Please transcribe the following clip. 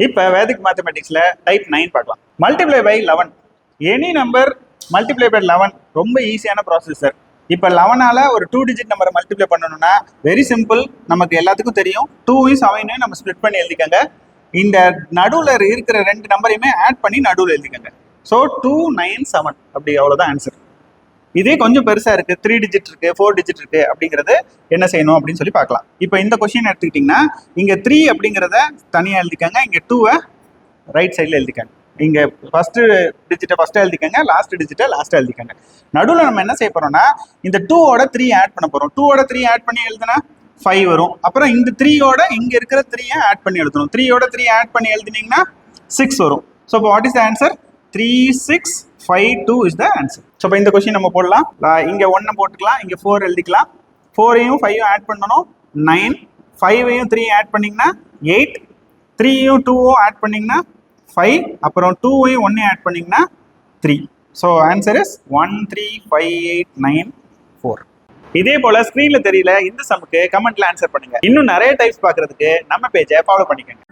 இப்போ வேதிக் மேத்தமெட்டிக்ஸ்ல டைப் 9 பார்க்கலாம். Multiply by 11. Any number multiply by 11 ரொம்ப ஈஸியான ப்ராசஸ் சார். இப்போ 11ஆல ஒரு 2 டிஜிட் நம்பரை மல்டிப்ளை பண்ணணும்னா வெரி சிம்பிள். நமக்கு எல்லாத்துக்கும் தெரியும் 2 7 நம்ம ஸ்ப்ளிட் பண்ணி எழுதிக்கங்க. இந்த நடுவில் இருக்கிற ரெண்டு நம்பரையுமே ஆட் பண்ணி நடுவில் எழுதிக்கங்க. ஸோ 2 9 7 அப்படி அவ்வளோதான் ஆன்சர். இதே கொஞ்சம் பெருசா இருக்கு, 3 டிஜிட் இருக்கு, 4 டிஜிட் இருக்கு அப்படிங்கிறது என்ன செய்யணும் அப்படின்னு சொல்லி பார்க்கலாம். இப்போ இந்த கொஸ்டின் எடுத்துக்கிட்டிங்கன்னா இங்க 3 அப்படிங்கிறத தனியா எழுதிக்கங்க, இங்க 2வை ரைட் சைடில் எழுதிக்கங்க. இங்க ஃபர்ஸ்ட் டிஜிட்டை ஃபர்ஸ்ட் எழுதிக்கங்க, லாஸ்ட் டிஜிட்டை லாஸ்ட் எழுதிக்கங்க. நடுவில் நம்ம என்ன செய்ய போறோம்னா இந்த 2ஓட 3 ஆட் பண்ண போறோம். 2ஓட 3 ஆட் பண்ணி எழுதுனா 5 வரும். அப்புறம் இந்த 3ஓட இங்க இருக்கிற 3 ஆட் பண்ணி எழுதணும். 3ஓட 3 ஆட் பண்ணி எழுதினீங்கன்னா 6 வரும். ஸோ இப்போ what is the answer? 3 6 5 2 is the answer. So இப்போ இந்த கொஸ்டின் நம்ம போடலாம். இங்கே 1 போட்டுக்கலாம், இங்கே 4 எழுதிக்கலாம். 4ஐயும் 5ஐயும் ஆட் பண்ணணும் 9, 5ஐயும் 3 ஆட் பண்ணிங்கன்னா 8, 3ஐயும் 2வும் ஆட் பண்ணிங்கன்னா 5, அப்புறம் 2ஐயும் 1ஐயும் ஆட் பண்ணிங்கன்னா 3. So answer is 1 3 5 8 9 4. இதே போல் ஸ்க்ரீனில் தெரியல இந்த சம்முக்கு கமெண்ட்ல ஆன்சர் பண்ணுங்க. இன்னும் நிறைய டைப்ஸ் பார்க்கறதுக்கு நம்ம பேஜை ஃபாலோ பண்ணிக்கோங்க.